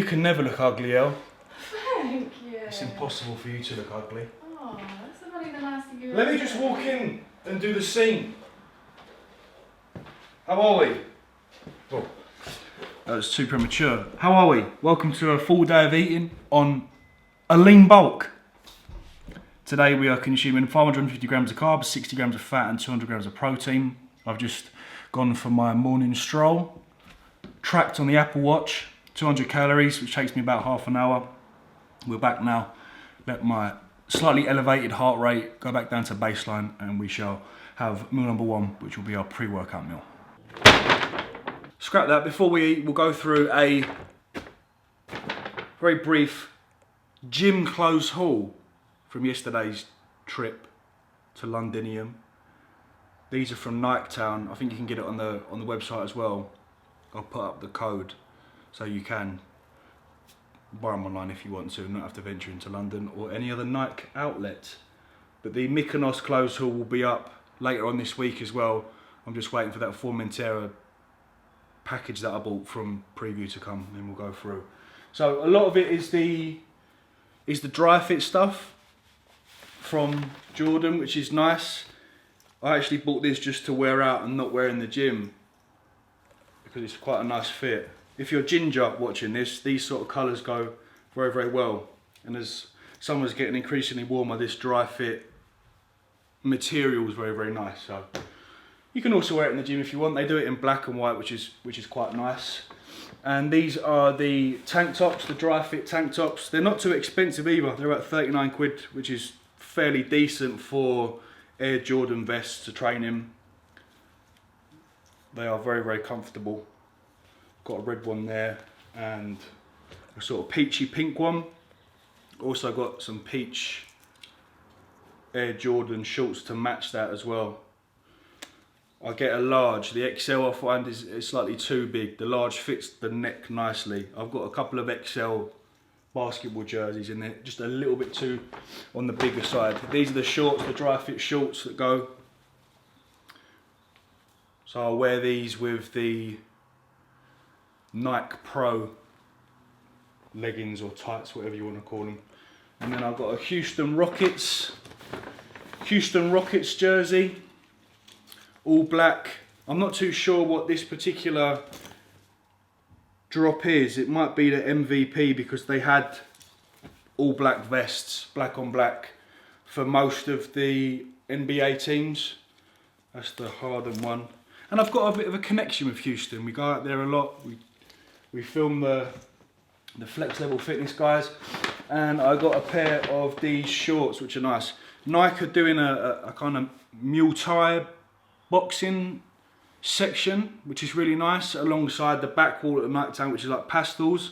can never look ugly, Elle. Thank you. It's impossible for you to look ugly. Oh, that's not even nice to give. Let me just walk in and do the scene. How are we? Oh, that was too premature. How are we? Welcome to a full day of eating on a lean bulk. Today we are consuming 550 grams of carbs, 60 grams of fat and 200 grams of protein. I've just gone for my morning stroll. Tracked on the Apple Watch, 200 calories, which takes me about half an hour. We're back now. Let my slightly elevated heart rate go back down to baseline and we shall have meal number one, which will be our pre-workout meal. Scrap that. Before we eat, we'll go through a very brief gym clothes haul from yesterday's trip to Londinium. These are from Niketown. I think you can get it on the website as well. I'll put up the code so you can buy them online if you want to, not have to venture into London or any other Nike outlet. But the Mykonos clothes haul will be up later on this week as well. I'm just waiting for that Formentera package that I bought from Preview to come, and then we'll go through. So a lot of it is the dry fit stuff from Jordan, which is nice. I actually bought this just to wear out and not wear in the gym because it's quite a nice fit. If you're ginger watching this, these sort of colours go very, very well. And as summer's getting increasingly warmer, this dry fit material is very, very nice. So you can also wear it in the gym if you want. They do it in black and white, which is quite nice. And these are the tank tops, the dry fit tank tops. They're not too expensive either. They're about 39 quid, which is fairly decent for Air Jordan vests to train in. They are very, very comfortable. Got a red one there and a sort of peachy pink one. Also got some peach Air Jordan shorts to match that as well. I get a large. The XL I find is slightly too big. The large fits the neck nicely. I've got a couple of XL basketball jerseys in there, just a little bit too on the bigger side. These are the shorts, the dry fit shorts that go. So I'll wear these with the Nike Pro leggings or tights, whatever you want to call them. And then I've got a Houston Rockets jersey, all black. I'm not too sure what this particular drop is. It might be the MVP because they had all black vests, black on black, for most of the NBA teams. That's the Harden one. And I've got a bit of a connection with Houston. We go out there a lot. We film the Flex Level Fitness guys. And I got a pair of these shorts, which are nice. Nike are doing a kind of Muay Thai boxing section, which is really nice, alongside the back wall at the Niketown, which is like pastels.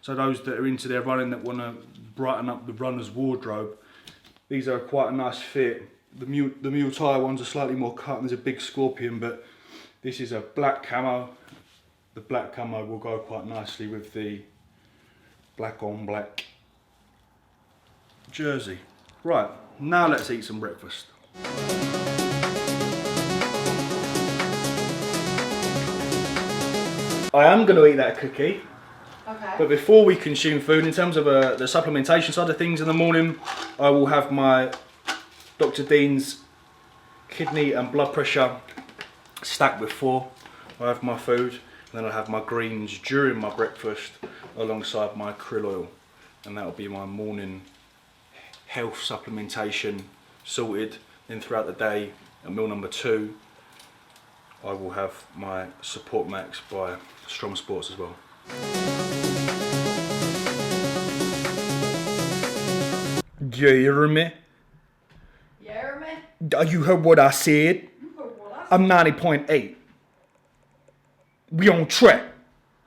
So those that are into their running, that want to brighten up the runner's wardrobe, these are quite a nice fit. The Muay Thai ones are slightly more cut and there's a big scorpion, but this is a black camo. The black camo will go quite nicely with the black on black jersey. Right, now let's eat some breakfast. I am going to eat that cookie. Okay. But before we consume food, in terms of the supplementation side of things in the morning, I will have my Dr. Dean's kidney and blood pressure stacked with 4. I have my food, and then I have my greens during my breakfast alongside my krill oil. And that'll be my morning health supplementation sorted. Then throughout the day, at meal number 2, I will have my Support Max by Strong Sports as well. Jeremy? You heard what I said? I'm 90.8. We on track.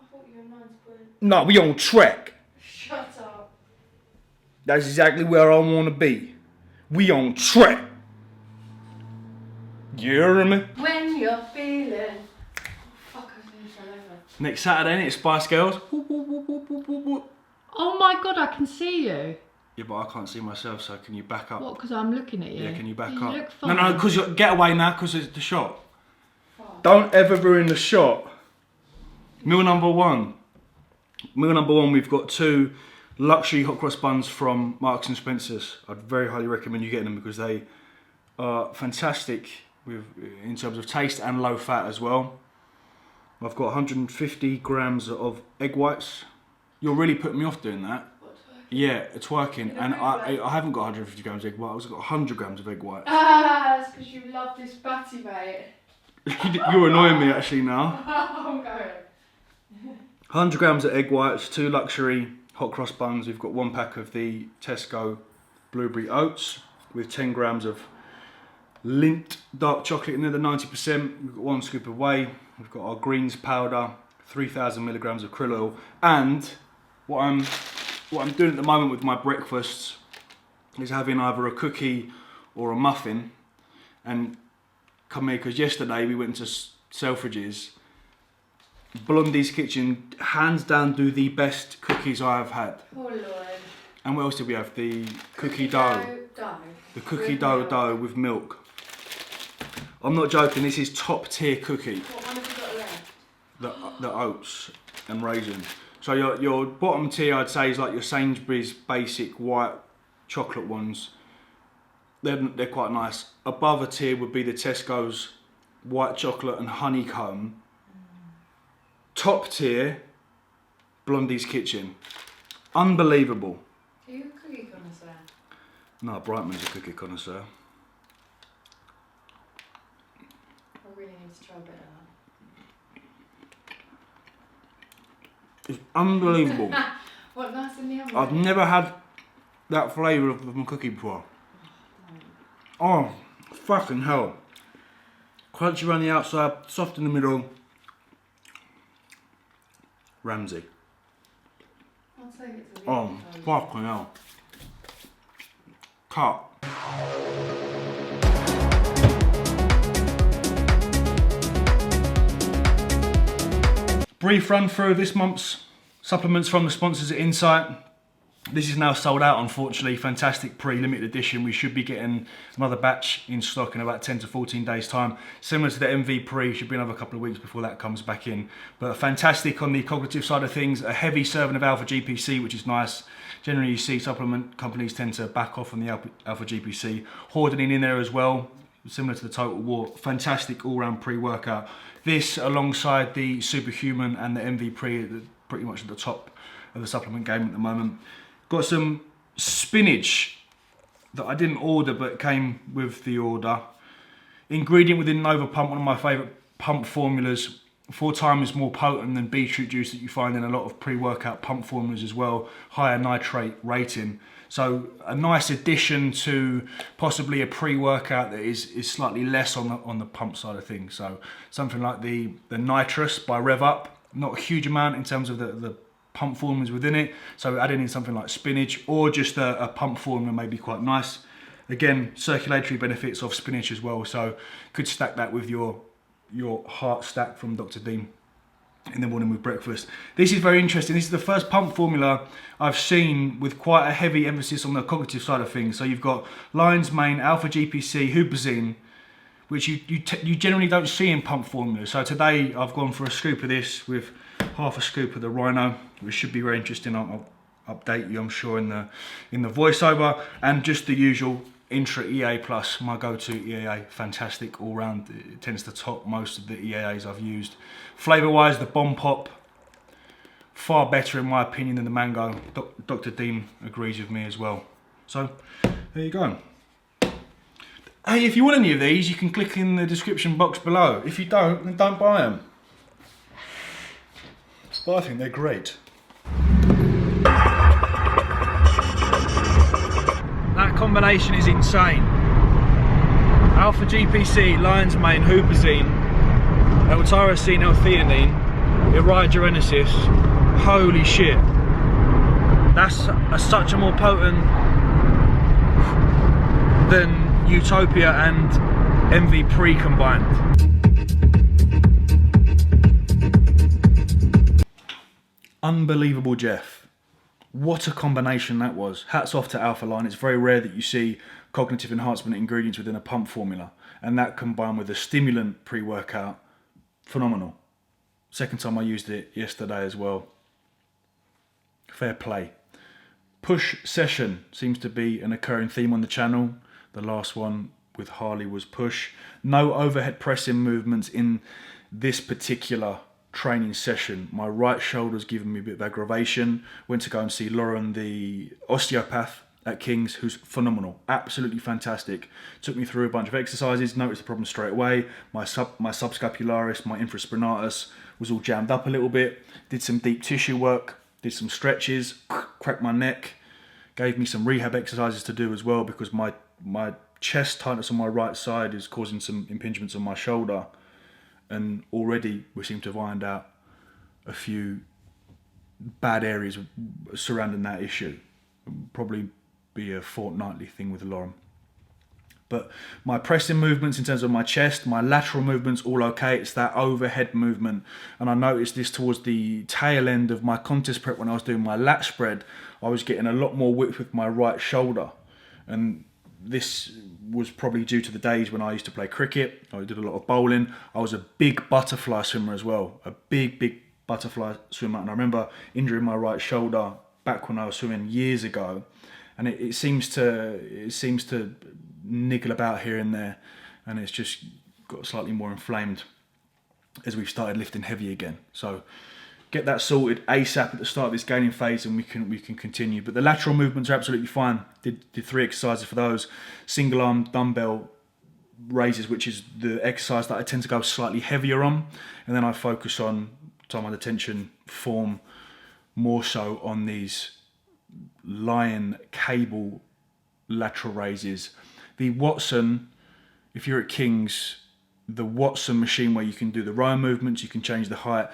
I thought you were 90. No, we on track. Shut up. That's exactly where I want to be. We on track. You hear me? When you're feeling. Oh, fuck, I finished all over. Next Saturday, it's Spice Girls. Oh my god, I can see you. Yeah, but I can't see myself, so can you back up? What, because I'm looking at you? Yeah, can you back you up? Look fine. No, because get away now, because it's the shot. Don't ever ruin the shot. Meal number 1. Meal number one, we've got 2 luxury hot cross buns from Marks and Spencer's. I'd very highly recommend you getting them because they are fantastic in terms of taste and low fat as well. I've got 150 grams of egg whites. You're really putting me off doing that. What, twerking? Yeah, it's working. And I haven't got 150 grams of egg whites, I've got 100 grams of egg whites. Ah, that's because you love this batty, mate. You're annoying me actually now. I'm going. 100 grams of egg whites, 2 luxury hot cross buns. We've got 1 pack of the Tesco blueberry oats with 10 grams of Lindt dark chocolate in there, the 90%. We've got 1 scoop of whey. We've got our greens powder, 3,000 milligrams of krill oil. And what I'm doing at the moment with my breakfasts is having either a cookie or a muffin. And come here, because yesterday we went to Selfridges. Blondie's Kitchen, hands down, do the best cookies I have had. Oh Lord. And what else did we have? The cookie dough. The cookie dough with milk. I'm not joking, this is top tier cookie. What one have you got left? The oats and raisin. So your bottom tier, I'd say, is like your Sainsbury's basic white chocolate ones. They're quite nice. Above a tier would be the Tesco's white chocolate and honeycomb. Top tier, Blondie's Kitchen. Unbelievable. Are you a cookie connoisseur? No, Brightman's a cookie connoisseur. I really need to try a bit of It's unbelievable. that. What, nice in the oven? I've never had that flavour of a cookie before. Oh, fucking hell. Crunchy around the outside, soft in the middle. Ramsay. I'll take it to the Oh, fucking hell. Cut. Brief run through this month's supplements from the sponsors at Insight. This is now sold out, unfortunately. Fantastic pre-limited edition. We should be getting another batch in stock in about 10 to 14 days time. Similar to the MV Pre, should be another couple of weeks before that comes back in. But fantastic on the cognitive side of things. A heavy serving of alpha GPC, which is nice. Generally you see supplement companies tend to back off on the alpha GPC. Hoarding in there as well, similar to the Total War. Fantastic all-round pre-workout. This alongside the Superhuman and the MV Pre, pretty much at the top of the supplement game at the moment. Got some spinach that I didn't order but came with the order. Ingredient within Nova Pump, one of my favourite pump formulas. 4 times more potent than beetroot juice that you find in a lot of pre-workout pump formulas as well. Higher nitrate rating. So a nice addition to possibly a pre-workout that is slightly less on the pump side of things. So something like the Nitrous by Rev Up. Not a huge amount in terms of the pump formulas within it, so adding in something like spinach or just a pump formula may be quite nice. Again, circulatory benefits of spinach as well, so could stack that with your heart stack from Dr. Dean in the morning with breakfast. This is very interesting. This is the first pump formula I've seen with quite a heavy emphasis on the cognitive side of things. So you've got lion's mane, alpha GPC, huperzine, which you generally don't see in pump formulas. So today I've gone for a scoop of this with half a scoop of the Rhino, which should be very interesting. I'll update you, I'm sure, in the voiceover, and just the usual Intra EA Plus, my go-to EAA. Fantastic all round. It tends to top most of the EAAs I've used. Flavour-wise, the Bomb Pop, far better in my opinion than the Mango. Dr. Dean agrees with me as well. So there you go. Hey, if you want any of these, you can click in the description box below. If you don't, then don't buy them. But I think they're great. That combination is insane. Alpha GPC, lion's mane, huperzine, L-tyrosine, L-theanine, iridogenesis. Holy shit. That's such a more potent than Utopia and MV Pre combined. Unbelievable, Jeff. What a combination that was. Hats off to Alpha Line. It's very rare that you see cognitive enhancement ingredients within a pump formula, and that combined with a stimulant pre-workout, phenomenal. Second time I used it yesterday as well. fair play. Push session seems to be an occurring theme on the channel. The last one with Harley was push. No overhead pressing movements in this particular training session. My right shoulder's giving me a bit of aggravation. Went to go and see Lauren, the osteopath at King's, who's phenomenal, absolutely fantastic. Took me through a bunch of exercises, noticed the problem straight away. My subscapularis, my infraspinatus was all jammed up a little bit. Did some deep tissue work, did some stretches, cracked my neck, gave me some rehab exercises to do as well, because my chest tightness on my right side is causing some impingements on my shoulder, and already we seem to have ironed out a few bad areas surrounding that issue. Probably be a fortnightly thing with Lauren. But my pressing movements in terms of my chest, my lateral movements, all okay. It's that overhead movement. And I noticed this towards the tail end of my contest prep when I was doing my lat spread. I was getting a lot more width with my right shoulder. And this was probably due to the days when I used to play cricket. I did a lot of bowling. I was a big butterfly swimmer as well. A big butterfly swimmer. And I remember injuring my right shoulder back when I was swimming years ago. And it seems to niggle about here and there, and it's just got slightly more inflamed as we've started lifting heavy again. So get that sorted ASAP at the start of this gaining phase, and we can continue. But the lateral movements are absolutely fine. Did 3 exercises for those. Single arm dumbbell raises, which is the exercise that I tend to go slightly heavier on, and then I focus on time under tension form more so on these lion cable lateral raises. The Watson, if you're at King's, the Watson machine where you can do the row movements, you can change the height.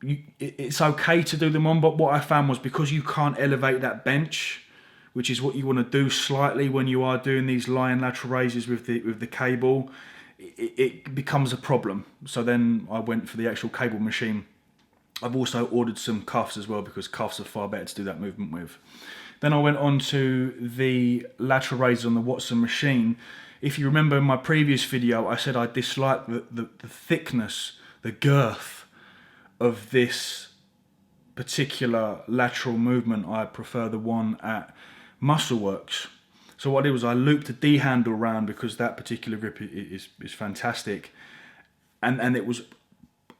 It's okay to do them on, but what I found was because you can't elevate that bench, which is what you want to do slightly when you are doing these lion lateral raises with the cable, it becomes a problem. So then I went for the actual cable machine. I've also ordered some cuffs as well, because cuffs are far better to do that movement with. Then I went on to the lateral raises on the Watson machine. If you remember in my previous video, I said I dislike the thickness, the girth of this particular lateral movement. I prefer the one at Muscleworks. So what I did was I looped a D handle around, because that particular grip is fantastic. And it was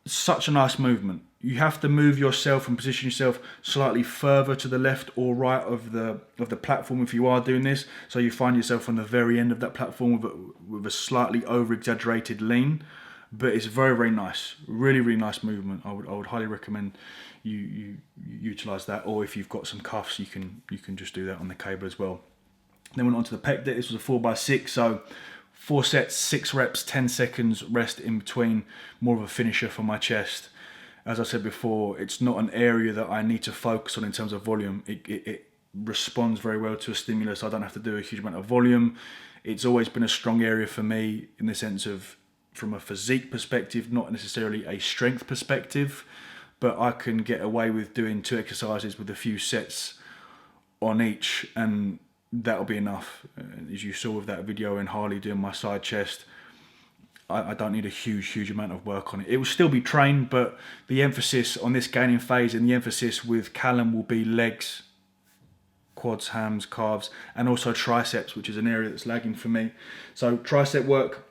such a nice movement. You have to move yourself and position yourself slightly further to the left or right of the platform if you are doing this. So you find yourself on the very end of that platform with a slightly over-exaggerated lean. But it's very nice. Really nice movement. I would highly recommend you utilize that. Or if you've got some cuffs, you can just do that on the cable as well. Then went on to the pec deck. This was a 4x6. So 4 sets, 6 reps, 10 seconds rest in between. More of a finisher for my chest. As I said before, it's not an area that I need to focus on in terms of volume. It responds very well to a stimulus. I don't have to do a huge amount of volume. It's always been a strong area for me in the sense of, from a physique perspective, not necessarily a strength perspective, but I can get away with doing 2 exercises with a few sets on each, and that'll be enough. As you saw with that video in Harley doing my side chest, I don't need a huge amount of work on it. It will still be trained, but the emphasis on this gaining phase and the emphasis with Callum will be legs, quads, hams, calves, and also triceps, which is an area that's lagging for me. So tricep work,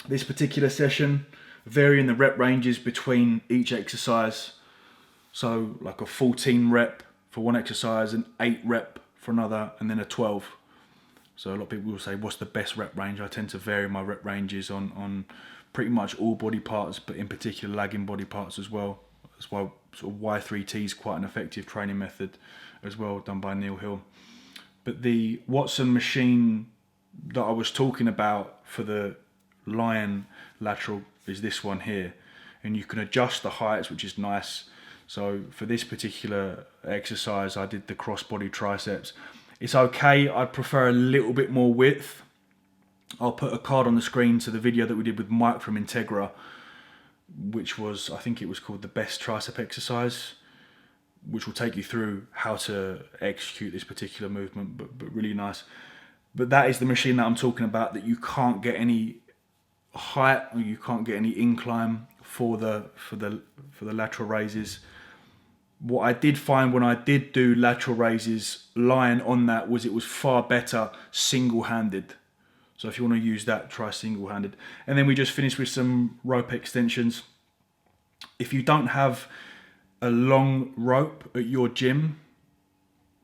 this particular session, varying the rep ranges between each exercise. So like a 14 rep for one exercise, an 8 rep for another, and then a 12. So a lot of people will say, what's the best rep range? I tend to vary my rep ranges on pretty much all body parts, but in particular lagging body parts as well. That's why sort of Y3T is quite an effective training method as well, done by Neil Hill. But the Watson machine that I was talking about for the lion lateral is this one here. And you can adjust the heights, which is nice. So for this particular exercise, I did the cross-body triceps. It's okay, I'd prefer a little bit more width. I'll put a card on the screen to the video that we did with Mike from Integra, which was, I think it was called the best tricep exercise, which will take you through how to execute this particular movement, but really nice. But that is the machine that I'm talking about, that you can't get any height or you can't get any incline for the lateral raises. What I did find when I did do lateral raises lying on that was it was far better single-handed. So if you want to use that, try single-handed. And then we just finished with some rope extensions. If you don't have a long rope at your gym,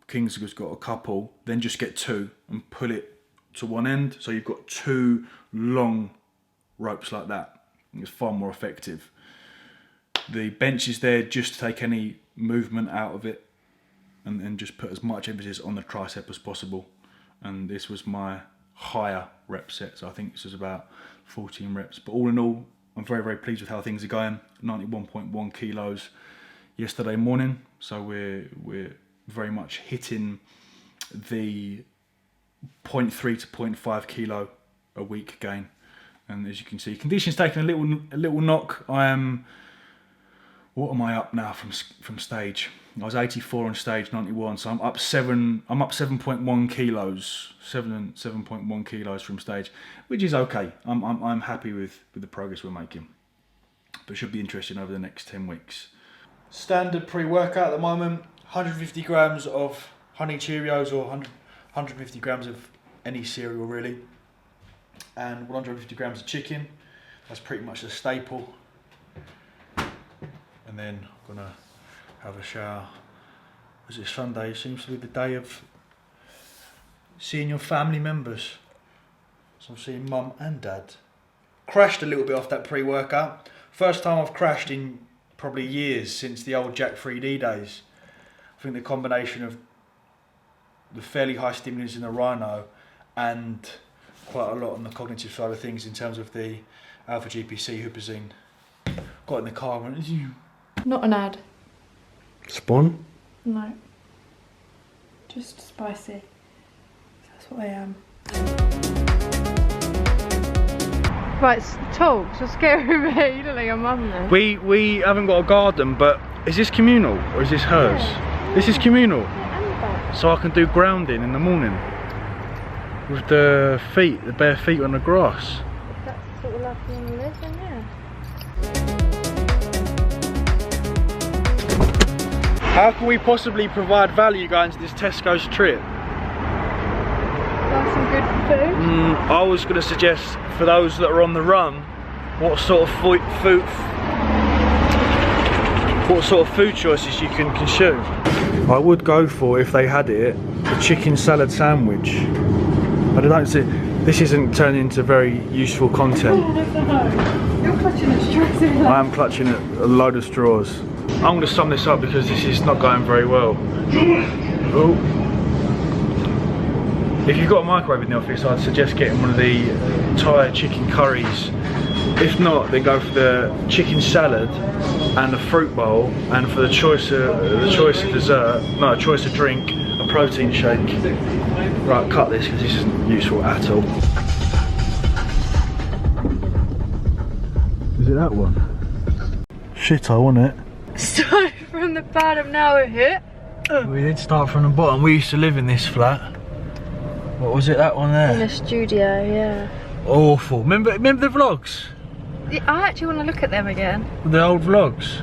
King's has got a couple, then just get 2 and pull it to one end. So you've got 2 long ropes like that. It's far more effective. The bench is there just to take any movement out of it and just put as much emphasis on the tricep as possible. And this was my higher rep set, so I think this was about 14 reps. But all in all, I'm very, very pleased with how things are going. 91.1 kilos yesterday morning, so we're very much hitting the 0.3 to 0.5 kilo a week gain. And as you can see, condition's taking a little knock. What am I up now from stage? I was 84 on stage 91, so I'm up 7.1 kilos, 7.1 kilos from stage, which is okay. I'm happy with the progress we're making, but it should be interesting over the next 10 weeks. Standard pre-workout at the moment: 150 grams of honey Cheerios or 150 grams of any cereal really, and 150 grams of chicken. That's pretty much a staple. And then I'm gonna have a shower. As it's Sunday, it seems to be the day of seeing your family members. So I'm seeing mum and dad. Crashed a little bit off that pre-workout. First time I've crashed in probably years, since the old Jack 3D days. I think the combination of the fairly high stimulus in the Rhino and quite a lot on the cognitive side of things in terms of the Alpha GPC Hupazine. Got in the car and went, Not an ad. Spawn? No. Just spicy. That's what I am. Right, talks. You're scaring me. You look like your mum then. We haven't got a garden, but is this communal or is this hers? Yeah. This is communal. Yeah, and the back. So I can do grounding in the morning with the bare feet on the grass. That's the sort of life you want to live, then yeah. How can we possibly provide value going to this Tesco's trip? Buy some good food. I was going to suggest for those that are on the run, what sort of food choices you can consume. I would go for, if they had it, a chicken salad sandwich. I don't see. This isn't turning into very useful content. You're clutching at straws. I am clutching at a load of straws. I'm going to sum this up because this is not going very well. Oh. If you've got a microwave in the office, I'd suggest getting one of the Thai chicken curries. If not, then go for the chicken salad and a fruit bowl, and for the choice of drink, a protein shake. Right, cut this because this isn't useful at all. Is it that one? Shit, I want it. Start from the bottom, now we're here. We did start from the bottom. We used to live in this flat. What was it, that one there? In a studio, yeah. Awful. Remember the vlogs? Yeah, I actually want to look at them again. The old vlogs?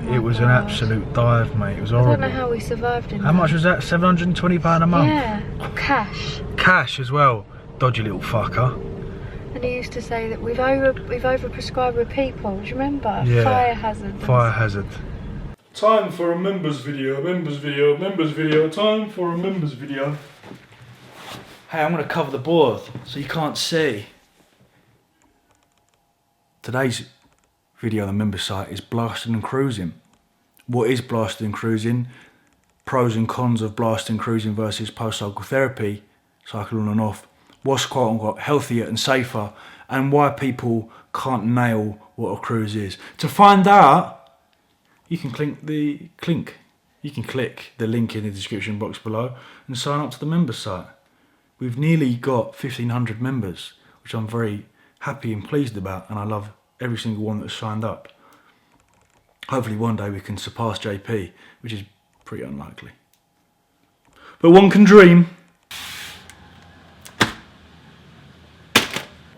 Oh it was an absolute dive, mate. It was I horrible. don't know how we survived in How much was that? £720 a month? Yeah, cash. Cash as well. Dodgy little fucker. And he used to say that we've overprescribed with people. Do you remember? Yeah. Fire hazard. Fire hazard. Time for a members video, members video, members video. Time for a members video. Hey, I'm going to cover the board so you can't see. Today's video on the members site is blasting and cruising. What is blasting and cruising? Pros and cons of blasting and cruising versus post-cycle therapy, cycle on and off. What's quote unquote healthier and safer, and why people can't nail what a cruise is. To find out, you can click the link in the description box below and sign up to the members site. We've nearly got 1,500 members, which I'm very happy and pleased about, and I love every single one that's signed up. Hopefully one day we can surpass JP, which is pretty unlikely. But one can dream.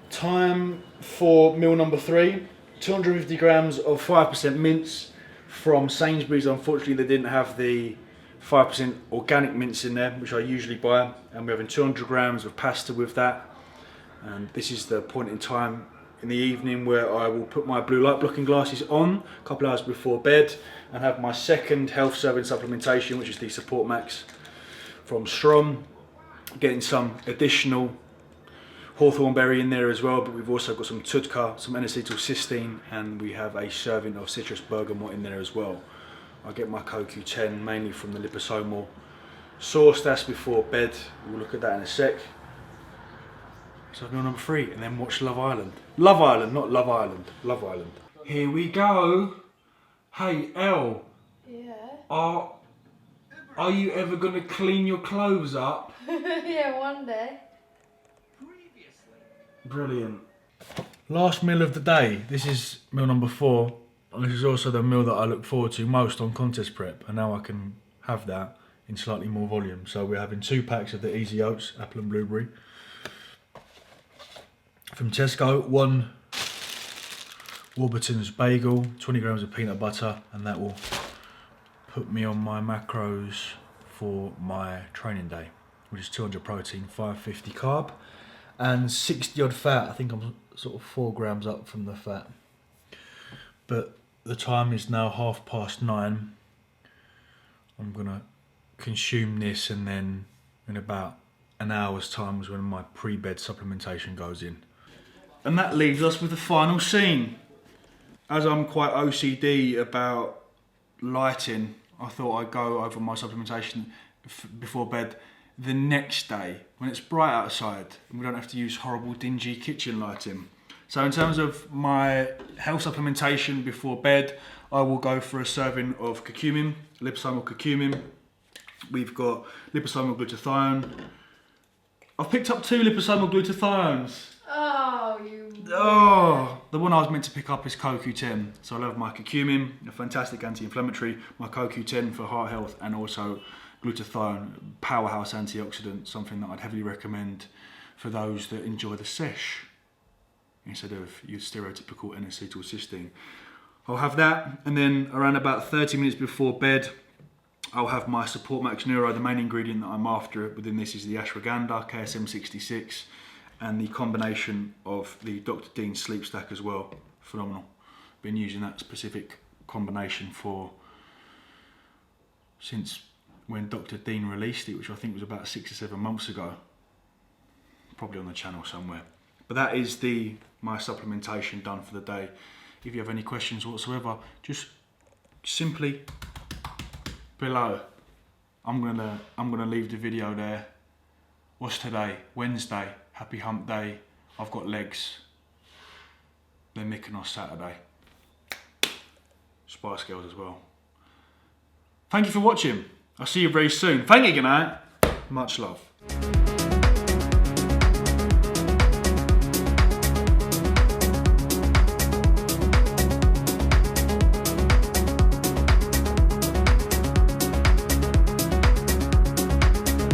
Time for meal number 3. 250 grams of 5% mince, from Sainsbury's. Unfortunately, they didn't have the 5% organic mince in there, which I usually buy, and we're having 200 grams of pasta with that. And this is the point in time in the evening where I will put my blue light blocking glasses on a couple hours before bed and have my second health serving supplementation, which is the Support Max from Strom, getting some additional hawthorn berry in there as well, but we've also got some tudka, some N-acetylcysteine, and we have a serving of citrus bergamot in there as well. I get my CoQ10 mainly from the liposomal source. That's before bed. We'll look at that in a sec. So meal number 3, and then watch Love Island. Love Island, not Love Island. Love Island. Here we go. Hey, Elle. Yeah. Are you ever gonna clean your clothes up? Yeah, one day. Brilliant. Last meal of the day. This is meal number 4. And this is also the meal that I look forward to most on contest prep. And now I can have that in slightly more volume. So we're having 2 packs of the Easy Oats, apple and blueberry. From Tesco, 1 Warburton's bagel, 20 grams of peanut butter, and that will put me on my macros for my training day, which is 200 protein, 550 carb, and 60 odd fat. I think I'm sort of 4 grams up from the fat. But the time is now 9:30. I'm gonna consume this, and then in about an hour's time is when my pre-bed supplementation goes in. And that leaves us with the final scene. As I'm quite OCD about lighting, I thought I'd go over my supplementation before bed the next day when it's bright outside and we don't have to use horrible dingy kitchen lighting. So in terms of my health supplementation before bed, I will go for a serving of curcumin, liposomal curcumin. We've got liposomal glutathione. I've picked up 2 liposomal glutathiones. Oh, you. Oh, the one I was meant to pick up is CoQ10. So I'll have my curcumin, a fantastic anti-inflammatory, my CoQ10 for heart health, and also glutathione, powerhouse antioxidant, something that I'd heavily recommend for those that enjoy the sesh instead of your stereotypical N-acetylcysteine. I'll have that, and then around about 30 minutes before bed, I'll have my Support Max Neuro. The main ingredient that I'm after within this is the ashwagandha, KSM66, and the combination of the Dr. Dean Sleep Stack as well. Phenomenal. Been using that specific combination since when Dr. Dean released it, which I think was about 6 or 7 months ago. Probably on the channel somewhere. But that is my supplementation done for the day. If you have any questions whatsoever, just simply below. I'm gonna leave the video there. What's today? Wednesday. Happy hump day. I've got legs. They're Mykonos Saturday. Spice Girls as well. Thank you for watching. I'll see you very soon. Thank you, good night. Much love.